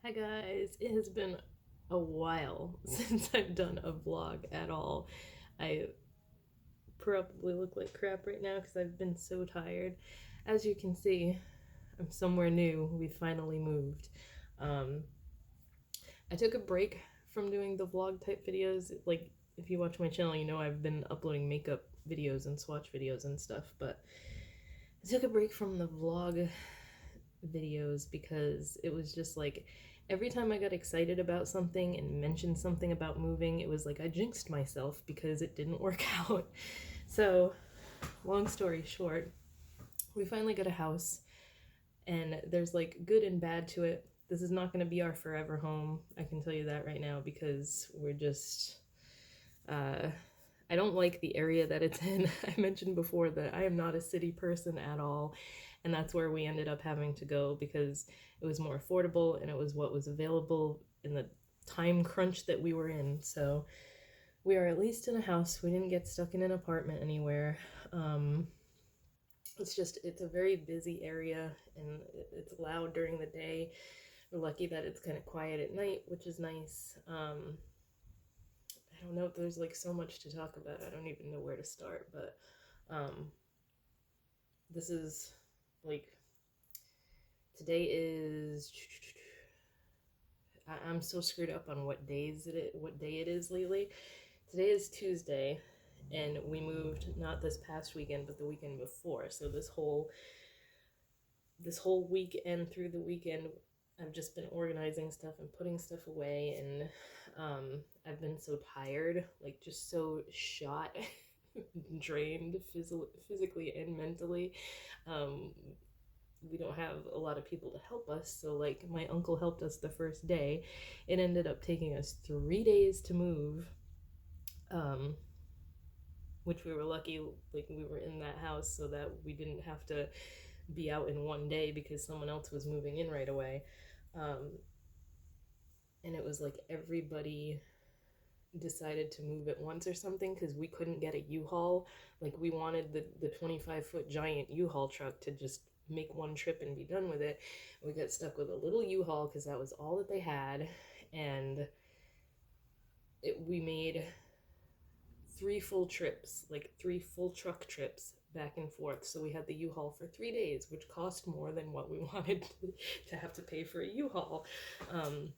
Hi guys, it has been a while since I've done a vlog at all. I probably look like crap right now because I've been so tired. As you can see, I'm somewhere new. We finally moved. Um, I took a break from doing the vlog type videos. Like, if you watch my channel, you know I've been uploading makeup videos and swatch videos and stuff, but I took a break from the vlog videos because it was just like every time I got excited about something and mentioned something about moving, it was like I jinxed myself because it didn't work out. So, long story short, we finally got a house, and there's like good and bad to it. This is not going to be our forever home. I can tell you that right now because we're just uh I don't like the area that it's in. I mentioned before that I am not a city person at all, and that's where we ended up having to go because it was more affordable and it was what was available in the time crunch that we were in. So we are at least in a house. We didn't get stuck in an apartment anywhere. Um, it's a very busy area and it's loud during the day. We're lucky that it's kind of quiet at night, which is nice. I don't know if there's like so much to talk about. I don't even know where to start, but um, this is like today is. I'm so screwed up on what day it is lately. Today is Tuesday, and we moved not this past weekend, but the weekend before. So this whole weekend through the weekend, I've just been organizing stuff and putting stuff away, and I've been so tired, like just so shot, drained physically and mentally. Um, we don't have a lot of people to help us, so like my uncle helped us the first day. It ended up taking us 3 days to move, um, which we were lucky, like we were in that house so that we didn't have to be out in one day because someone else was moving in right away. Um, and it was like everybody decided to move at once or something because we couldn't get a U-Haul. Like we wanted the 25-foot giant U-Haul truck to just make one trip and be done with it. We got stuck with a little U-Haul because that was all that they had, and we made 3 full trips, like 3 full truck trips back and forth. So we had the U-Haul for 3 days, which cost more than what we wanted to have to pay for a U-Haul. Um,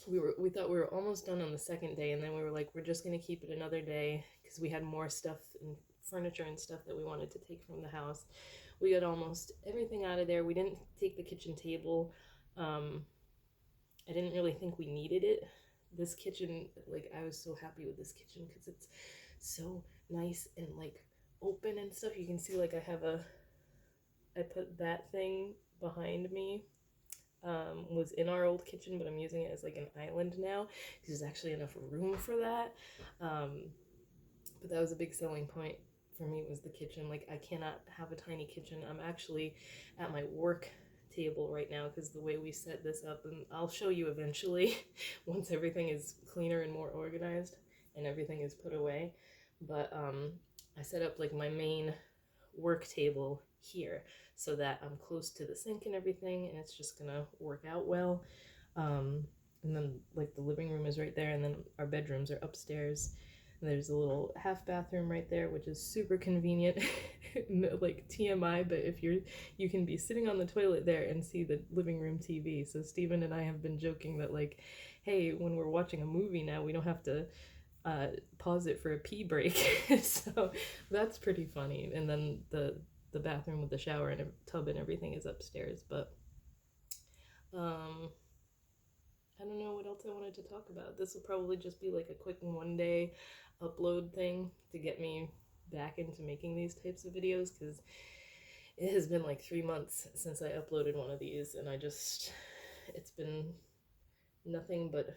we thought we were almost done on the second day, and then we were like, we're just gonna keep it another day because we had more stuff and furniture and stuff that we wanted to take from the house. We got almost everything out of there. We didn't take the kitchen table. Um, I didn't really think we needed it. This kitchen, like, I was so happy with this kitchen because it's so nice and like open and stuff. You can see like I put that thing behind me, was in our old kitchen, but I'm using it as like an island now because there's actually enough room for that. Um, but that was a big selling point for me, was the kitchen. Like I cannot have a tiny kitchen. I'm actually at my work table right now because the way we set this up, and I'll show you eventually once everything is cleaner and more organized and everything is put away. But I set up like my main work table here so that I'm close to the sink and everything, and it's just gonna work out well. Um, and then like the living room is right there, and then our bedrooms are upstairs. And there's a little half bathroom right there, which is super convenient. Like TMI, but if you can be sitting on the toilet there and see the living room TV. So Steven and I have been joking that like, hey, when we're watching a movie now, we don't have to uh, pause it for a pee break. So that's pretty funny. And then the bathroom with the shower and a tub and everything is upstairs. But um, I don't know what else I wanted to talk about. This will probably just be like a quick 1 day upload thing to get me back into making these types of videos because it has been like 3 months since I uploaded one of these, and it's been nothing but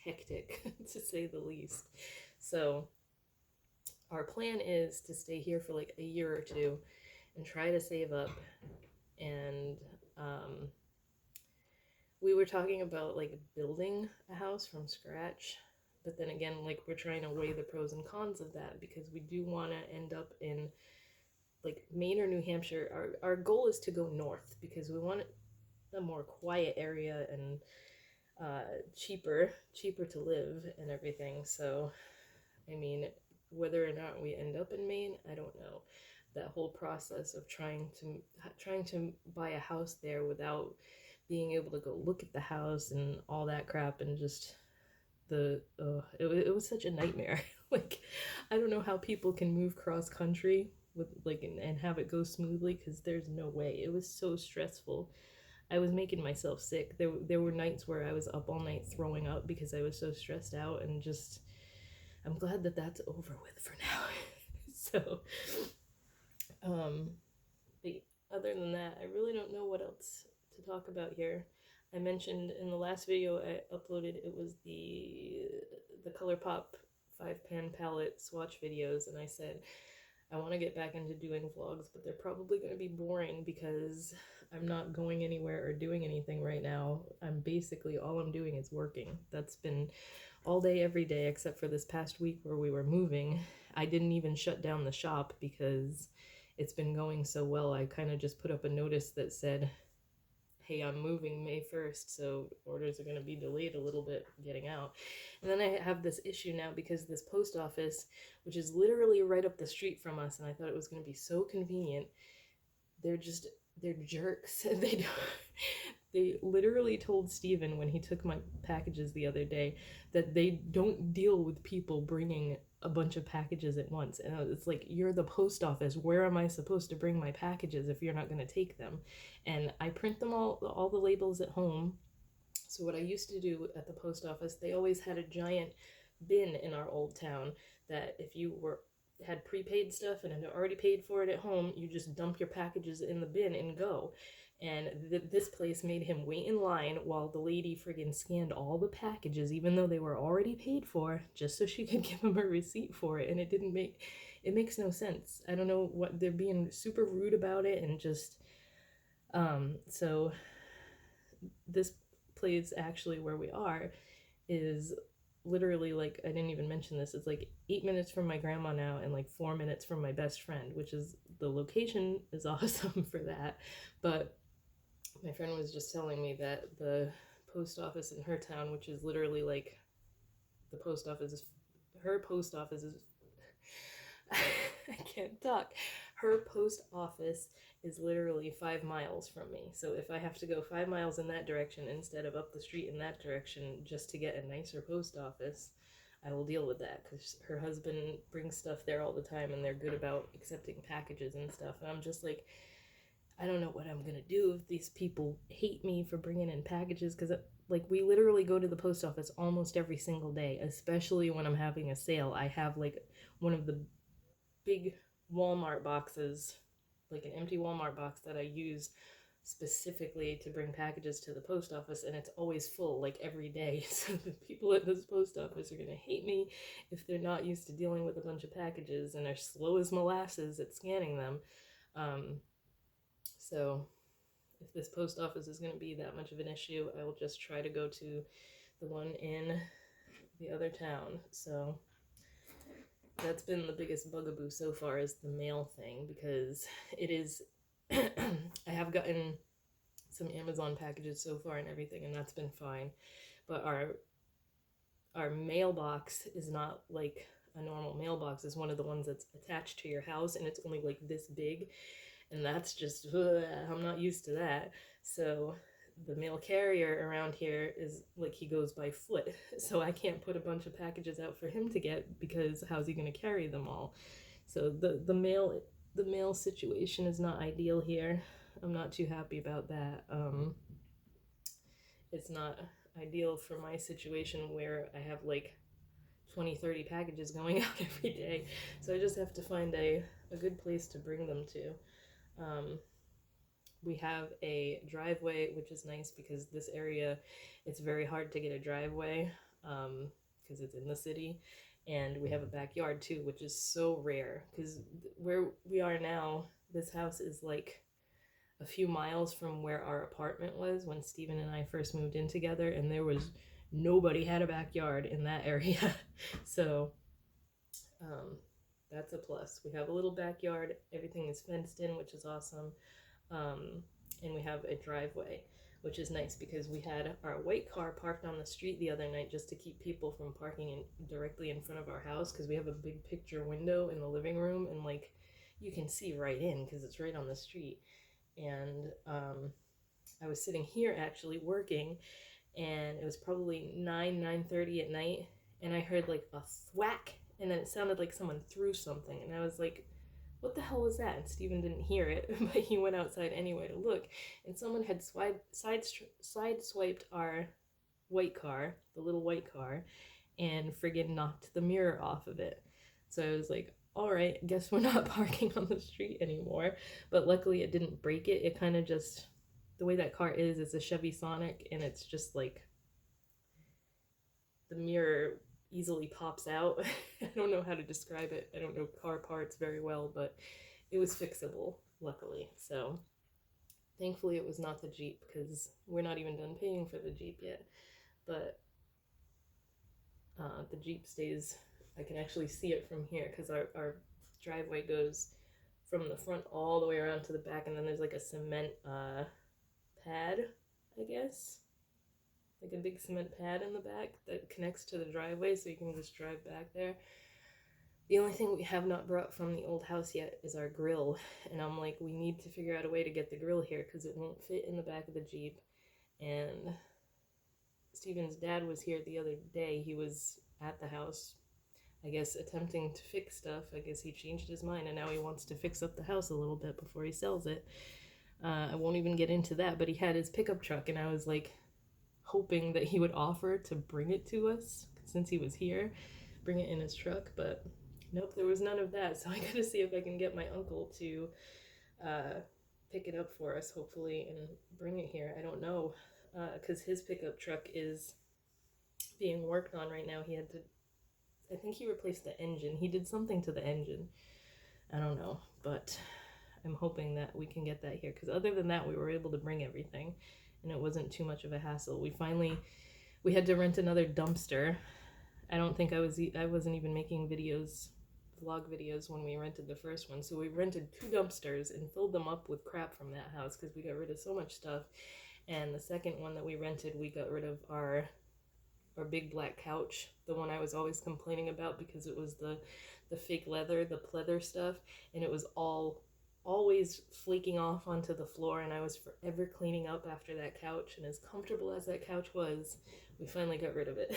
hectic to say the least. So our plan is to stay here for like a year or two and try to save up. And we were talking about like building a house from scratch, but then again, like we're trying to weigh the pros and cons of that because we do want to end up in like Maine or New Hampshire. Our goal is to go north because we want a more quiet area and cheaper to live and everything. So, I mean, whether or not we end up in Maine, I don't know. That whole process of trying to buy a house there without being able to go look at the house and all that crap, and just it was such a nightmare. Like, I don't know how people can move cross country with like and have it go smoothly, because there's no way. It was so stressful. I was making myself sick. There were nights where I was up all night throwing up because I was so stressed out, and just I'm glad that that's over with for now. So, um, but other than that, I really don't know what else to talk about here. I mentioned in the last video I uploaded, it was the ColourPop 5-pan palette swatch videos, and I said I want to get back into doing vlogs, but they're probably going to be boring because I'm not going anywhere or doing anything right now. I'm basically, all I'm doing is working. That's been all day, every day, except for this past week where we were moving. I didn't even shut down the shop because it's been going so well. I kind of just put up a notice that said, hey, I'm moving May 1st, so orders are going to be delayed a little bit getting out. And then I have this issue now because this post office, which is literally right up the street from us, and I thought it was going to be so convenient, they're jerks. They literally told Steven when he took my packages the other day that they don't deal with people bringing a bunch of packages at once. And it's like, you're the post office. Where am I supposed to bring my packages if you're not going to take them? And I print them all the labels at home. So what I used to do at the post office, they always had a giant bin in our old town that if you had prepaid stuff and had already paid for it at home, you just dump your packages in the bin and go. And this place made him wait in line while the lady friggin' scanned all the packages, even though they were already paid for, just so she could give him a receipt for it. And it makes no sense. I don't know what, they're being super rude about it, and just, so this place actually where we are is literally, like, I didn't even mention this, it's like 8 minutes from my grandma now and like 4 minutes from my best friend, which is, the location is awesome for that. But my friend was just telling me that the post office in her town, which is literally like, her post office is I can't talk. Her post office is literally 5 miles from me. So if I have to go 5 miles in that direction instead of up the street in that direction just to get a nicer post office, I will deal with that, because her husband brings stuff there all the time and they're good about accepting packages and stuff. And I'm just like, I don't know what I'm gonna do if these people hate me for bringing in packages, because like, we literally go to the post office almost every single day, especially when I'm having a sale. I have like one of the big Walmart boxes, like an empty Walmart box that I use specifically to bring packages to the post office, and it's always full, like, every day. So the people at this post office are gonna hate me if they're not used to dealing with a bunch of packages and are slow as molasses at scanning them. So if this post office is going to be that much of an issue, I will just try to go to the one in the other town. So that's been the biggest bugaboo so far, is the mail thing, because it is I have gotten some Amazon packages so far and everything, and that's been fine. But our mailbox is not like a normal mailbox. It's one of the ones that's attached to your house, and it's only like this big, and that's just, I'm not used to that. So the mail carrier around here is like, he goes by foot, so I can't put a bunch of packages out for him to get, because how's he going to carry them all? So the mail situation is not ideal here. I'm not too happy about that. It's not ideal for my situation where I have like 20-30 packages going out every day, so I just have to find a good place to bring them to. We have a driveway, which is nice, because this area, it's very hard to get a driveway because it's in the city. And we have a backyard too, which is so rare, because where we are now, this house is like a few miles from where our apartment was when Steven and I first moved in together, and there was nobody had a backyard in that area. So that's a plus. We have a little backyard, everything is fenced in, which is awesome. And we have a driveway. which is nice because we had our white car parked on the street the other night just to keep people from parking directly in front of our house, because we have a big picture window in the living room, and like you can see right in because it's right on the street. And I was sitting here actually working, and it was probably 9:30 at night, and I heard like a thwack, and then it sounded like someone threw something, and I was like, what the hell was that? And Steven didn't hear it, but he went outside anyway to look, and someone had sideswiped our white car, the little white car, and friggin' knocked the mirror off of it. So I was like, all right, guess we're not parking on the street anymore. But luckily it didn't break it. It kind of just, the way that car is, it's a Chevy Sonic, and it's just like the mirror easily pops out. I don't know how to describe it. I don't know car parts very well, but it was fixable, luckily. So thankfully it was not the Jeep, because we're not even done paying for the Jeep yet. But the Jeep stays, I can actually see it from here, because our driveway goes from the front all the way around to the back, and then there's like a cement pad, I guess, like a big cement pad in the back that connects to the driveway, so you can just drive back there. The only thing we have not brought from the old house yet is our grill, and I'm like, we need to figure out a way to get the grill here, because it won't fit in the back of the Jeep. And Steven's dad was here the other day. He was at the house, I guess, attempting to fix stuff. I guess he changed his mind, and now he wants to fix up the house a little bit before he sells it. I won't even get into that, but he had his pickup truck, and I was like hoping that he would offer to bring it to us since he was here, bring it in his truck, but nope, there was none of that. So I gotta see if I can get my uncle to pick it up for us, hopefully, and bring it here. I don't know, because his pickup truck is being worked on right now. He had to, I think he replaced the engine. He did something to the engine. I don't know, but I'm hoping that we can get that here, because other than that, we were able to bring everything, and it wasn't too much of a hassle. We had to rent another dumpster. I don't think I wasn't even making vlog videos when we rented the first one. So we rented 2 dumpsters and filled them up with crap from that house, because we got rid of so much stuff. And the second one that we rented, we got rid of our big black couch, the one I was always complaining about, because it was the fake leather, the pleather stuff, and it was always flaking off onto the floor, and I was forever cleaning up after that couch. And as comfortable as that couch was, we finally got rid of it.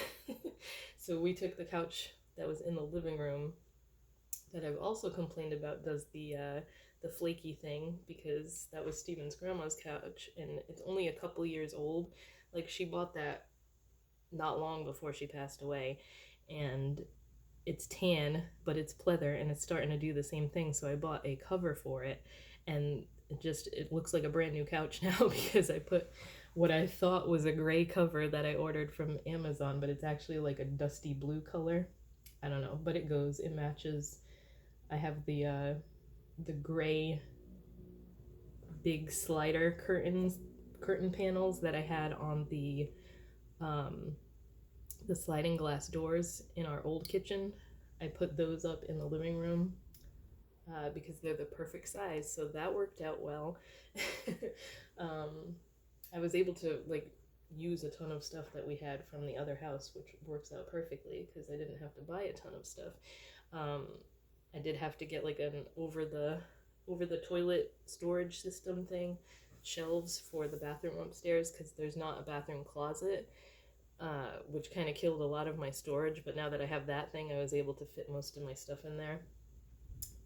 So we took the couch that was in the living room, that I've also complained about does the flaky thing, because that was Steven's grandma's couch, and it's only a couple years old. Like, she bought that not long before she passed away, and it's tan, but it's pleather, and it's starting to do the same thing. So I bought a cover for it, and it looks like a brand new couch now, because I put what I thought was a gray cover that I ordered from Amazon, but it's actually like a dusty blue color. I don't know, but it matches. I have the gray big slider curtain panels that I had on the sliding glass doors in our old kitchen. I put those up in the living room because they're the perfect size, so that worked out well. I was able to like use a ton of stuff that we had from the other house, which works out perfectly because I didn't have to buy a ton of stuff. I did have to get like an over the toilet storage system thing, shelves for the bathroom upstairs, because there's not a bathroom closet, which kind of killed a lot of my storage. But now that I have that thing, I was able to fit most of my stuff in there.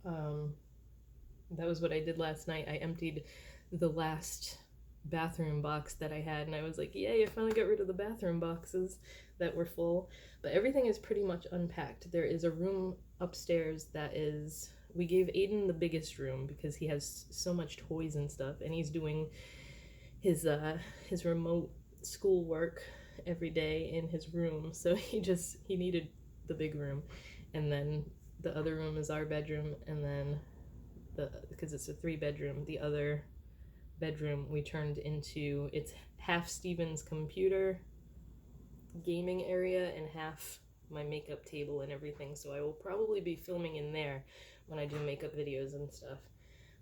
That was what I did last night. I emptied the last bathroom box that I had, and I was like, yay, I finally got rid of the bathroom boxes that were full. But everything is pretty much unpacked. There is a room upstairs that is, we gave Aiden the biggest room because he has so much toys and stuff, and he's doing his remote school work every day in his room, so he needed the big room. And then the other room is our bedroom, and then because it's a 3-bedroom, the other bedroom we turned into, it's half Steven's computer gaming area and half my makeup table and everything. So I will probably be filming in there when I do makeup videos and stuff.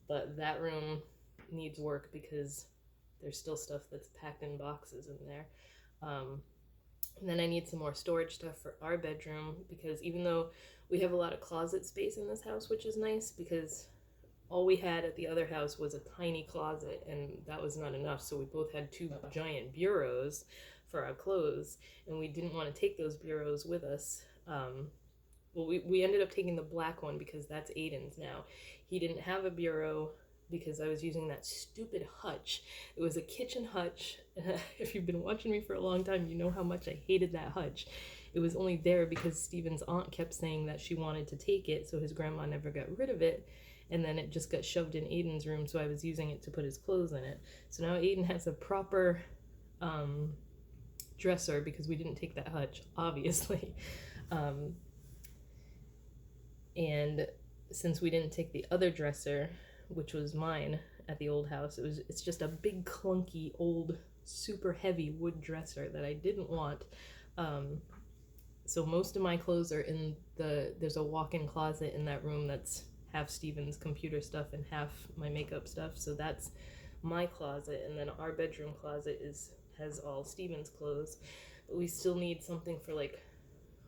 But that room needs work because there's still stuff that's packed in boxes in there. And then I need some more storage stuff for our bedroom, because even though we have a lot of closet space in this house, which is nice, because all we had at the other house was a tiny closet, and that was not enough. So we both had two giant bureaus for our clothes, and we didn't want to take those bureaus with us. Well, we ended up taking the black one because that's Aiden's now. He didn't have a bureau because I was using that stupid hutch. It was a kitchen hutch. If you've been watching me for a long time, you know how much I hated that hutch. It was only there because Steven's aunt kept saying that she wanted to take it, so his grandma never got rid of it. And then it just got shoved in Aiden's room, so I was using it to put his clothes in it. So now Aiden has a proper dresser because we didn't take that hutch, obviously. And since we didn't take the other dresser, which was mine at the old house, it's just a big clunky old super heavy wood dresser that I didn't want. So most of my clothes are in there's a walk-in closet in that room that's half Steven's computer stuff and half my makeup stuff, so that's my closet. And then our bedroom closet has all Steven's clothes, but we still need something for like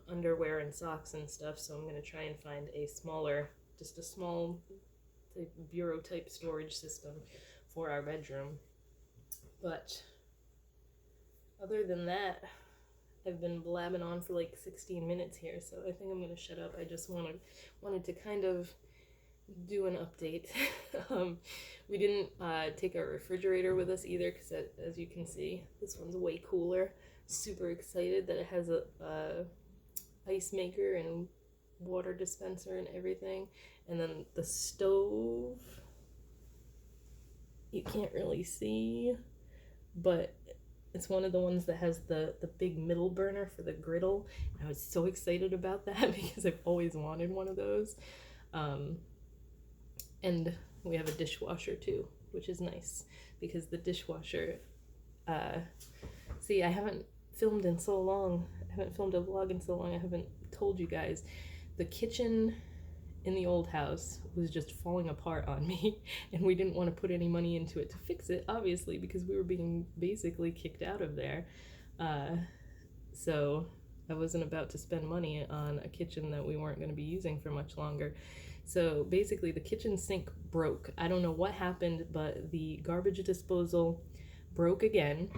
underwear and socks and stuff, so I'm gonna try and find a small bureau type storage system for our bedroom. But other than that, I've been blabbing on for like 16 minutes here, so I think I'm gonna shut up. I just wanted to kind of do an update. We didn't take our refrigerator with us either, because as you can see, this one's way cooler. Super excited that it has a ice maker and water dispenser and everything. And then the stove, you can't really see, but it's one of the ones that has the big middle burner for the griddle. And I was so excited about that because I've always wanted one of those. And we have a dishwasher too, which is nice because the dishwasher, see, I haven't filmed in so long. I haven't filmed a vlog in so long. I haven't told you guys. The kitchen in the old house was just falling apart on me, and we didn't want to put any money into it to fix it, obviously, because we were being basically kicked out of there. So I wasn't about to spend money on a kitchen that we weren't going to be using for much longer. So basically the kitchen sink broke. I don't know what happened, but the garbage disposal broke again,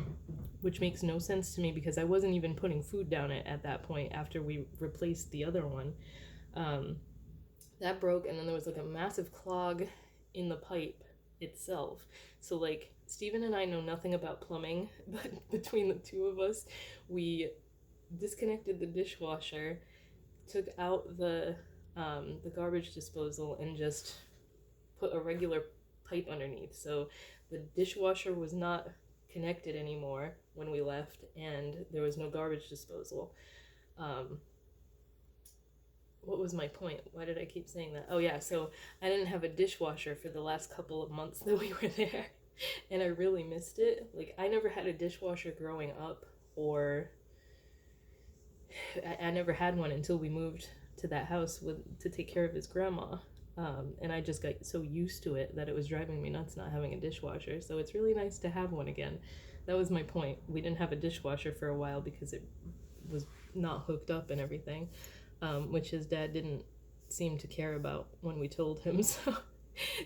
which makes no sense to me because I wasn't even putting food down it at that point after we replaced the other one. That broke, and then there was like a massive clog in the pipe itself. So like Steven and I know nothing about plumbing, but between the two of us, we disconnected the dishwasher, took out the garbage disposal, and just put a regular pipe underneath. So the dishwasher was not connected anymore when we left, and there was no garbage disposal. What was my point? Why did I keep saying that? Oh yeah, so I didn't have a dishwasher for the last couple of months that we were there, and I really missed it. Like, I never had a dishwasher growing up, or I never had one until we moved to that house to take care of his grandma. And I just got so used to it that it was driving me nuts not having a dishwasher. So it's really nice to have one again. That was my point. We didn't have a dishwasher for a while because it was not hooked up and everything, which his dad didn't seem to care about when we told him. So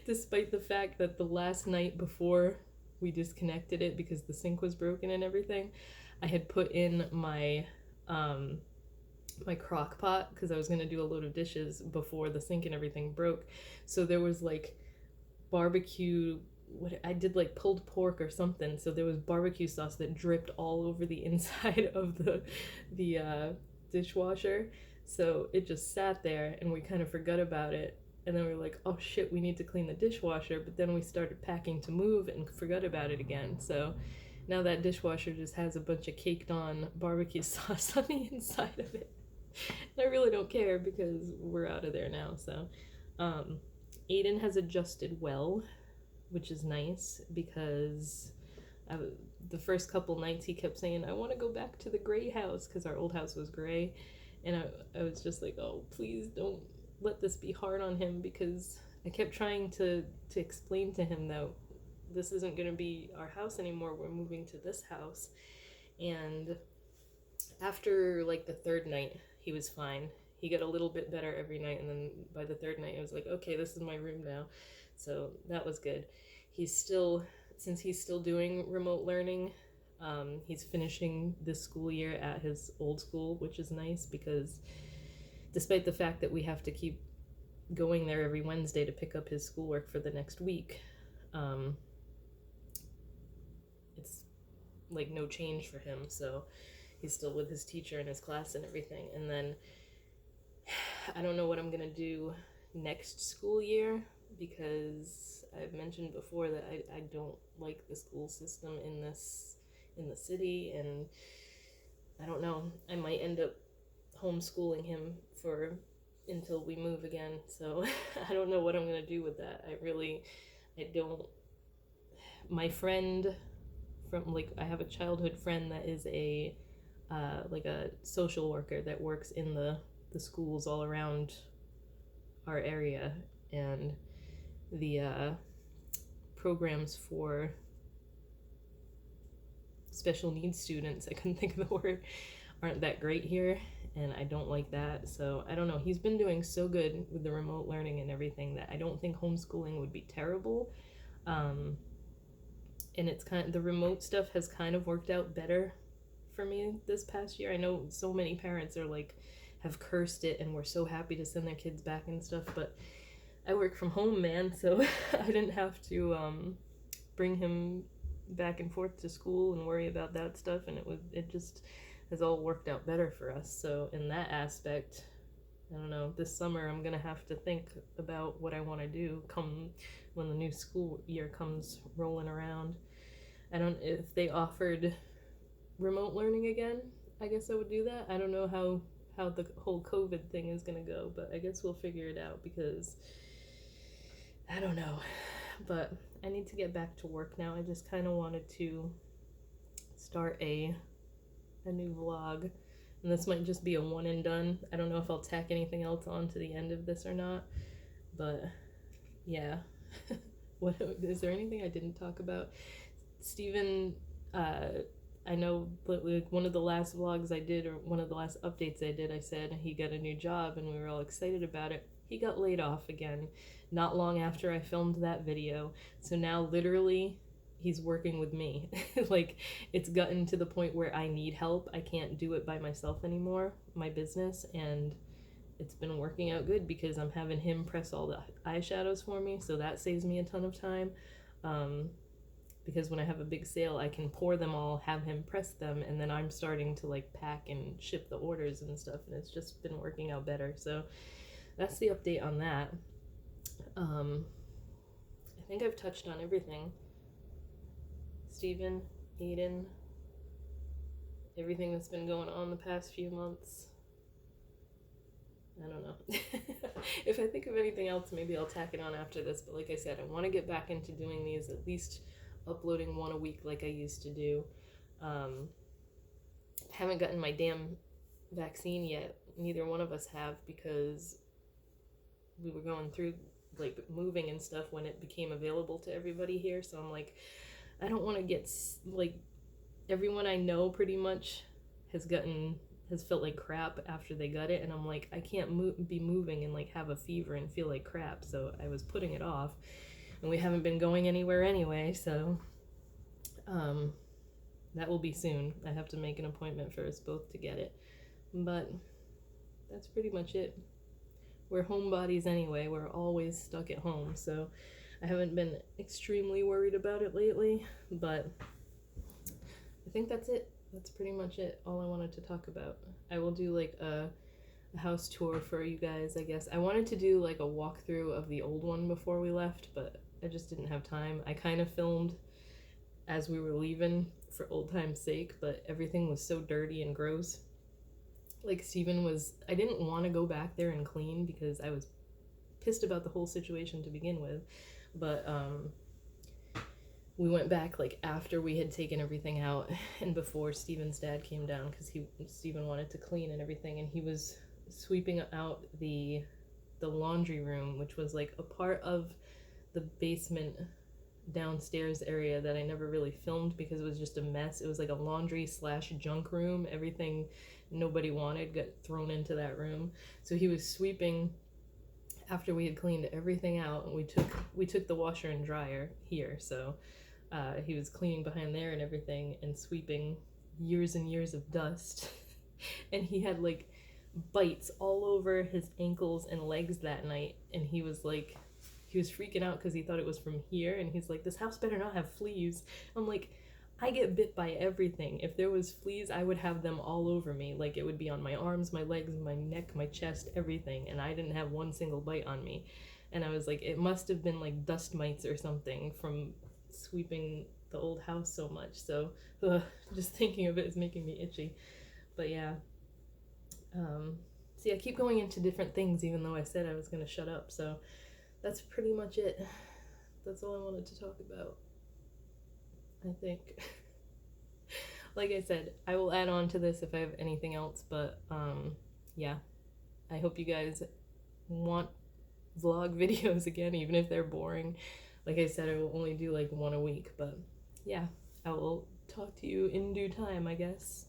despite the fact that the last night before we disconnected it because the sink was broken and everything, I had put in my my crock pot because I was going to do a load of dishes before the sink and everything broke. So there was like barbecue, I did like pulled pork or something, so there was barbecue sauce that dripped all over the inside of the dishwasher. So it just sat there and we kind of forgot about it, and then we were like, oh shit, we need to clean the dishwasher. But then we started packing to move and forgot about it again. So now that dishwasher just has a bunch of caked on barbecue sauce on the inside of it. And I really don't care because we're out of there now. So Aiden has adjusted well, which is nice because the first couple nights he kept saying, I want to go back to the gray house, because our old house was gray. And I was just like, oh, please don't let this be hard on him, because I kept trying to explain to him that this isn't going to be our house anymore. We're moving to this house. And after like the third night, he was fine. He got a little bit better every night, and then by the third night, I was like, okay, this is my room now. So that was good. Since he's still doing remote learning, he's finishing this school year at his old school, which is nice because despite the fact that we have to keep going there every Wednesday to pick up his schoolwork for the next week, it's like no change for him. So he's still with his teacher and his class and everything. And then I don't know what I'm gonna do next school year because I've mentioned before that I don't like the school system in the city, and I don't know, I might end up homeschooling him until we move again. So I don't know what I'm gonna do with that. I don't. My friend I have a childhood friend that is a social worker that works in the schools all around our area, and the programs for special needs students, I couldn't think of the word, aren't that great here, and I don't like that. So I don't know, he's been doing so good with the remote learning and everything that I don't think homeschooling would be terrible. And it's the remote stuff has kind of worked out better for me this past year. I know so many parents are like have cursed it and were so happy to send their kids back and stuff, but I work from home, man, so I didn't have to bring him back and forth to school and worry about that stuff, and it just has all worked out better for us. So in that aspect, I don't know, this summer I'm gonna have to think about what I want to do come when the new school year comes rolling around. If they offered remote learning again, I guess I would do that. I don't know how the whole COVID thing is gonna go, but I guess we'll figure it out because I don't know. But I need to get back to work now. I just kind of wanted to start a new vlog, and this might just be a one and done. I don't know if I'll tack anything else on to the end of this or not, but yeah. What is there anything I didn't talk about? Steven, I know like one of the last vlogs I did, or one of the last updates I did, I said he got a new job and we were all excited about it. He got laid off again not long after I filmed that video. So now literally he's working with me. Like, it's gotten to the point where I need help. I can't do it by myself anymore, my business, and it's been working out good because I'm having him press all the eyeshadows for me, so that saves me a ton of time. Because when I have a big sale, I can pour them all, have him press them, and then I'm starting to like pack and ship the orders and stuff, and it's just been working out better. So that's the update on that. I think I've touched on everything. Steven, Aiden, everything that's been going on the past few months. I don't know. If I think of anything else, maybe I'll tack it on after this, but like I said, I want to get back into doing these, at least uploading one a week like I used to do. Haven't gotten my damn vaccine yet. Neither one of us have, because we were going through like moving and stuff when it became available to everybody here. So I'm like, I don't want to get like, everyone I know pretty much has felt like crap after they got it, and I'm like, I can't be moving and like have a fever and feel like crap. So I was putting it off, and we haven't been going anywhere anyway, so that will be soon. I have to make an appointment for us both to get it, but that's pretty much it. We're homebodies anyway. We're always stuck at home, so I haven't been extremely worried about it lately, but I think that's it. That's pretty much it, all I wanted to talk about. I will do like a house tour for you guys, I guess. I wanted to do like a walkthrough of the old one before we left, but I just didn't have time. I kind of filmed as we were leaving for old time's sake, but everything was so dirty and gross. Like I didn't want to go back there and clean because I was pissed about the whole situation to begin with, but we went back like after we had taken everything out and before Steven's dad came down, because Steven wanted to clean and everything, and he was sweeping out the laundry room, which was like a part of the basement downstairs area that I never really filmed because it was just a mess. It was like a laundry slash junk room. Everything nobody wanted got thrown into that room. So he was sweeping after we had cleaned everything out, and we took the washer and dryer here. So he was cleaning behind there and everything and sweeping years and years of dust. And he had like bites all over his ankles and legs that night, and he was freaking out because he thought it was from here, and he's like, this house better not have fleas. I'm like, I get bit by everything. If there was fleas, I would have them all over me. Like, it would be on my arms, my legs, my neck, my chest, everything, and I didn't have one single bite on me. And I was like, it must have been like dust mites or something from sweeping the old house so much. So just thinking of it is making me itchy. But yeah, see, I keep going into different things even though I said I was going to shut up. So that's pretty much it. That's all I wanted to talk about, I think. Like I said, I will add on to this if I have anything else, but yeah, I hope you guys want vlog videos again, even if they're boring. Like I said, I will only do like one a week, but yeah, I will talk to you in due time, I guess.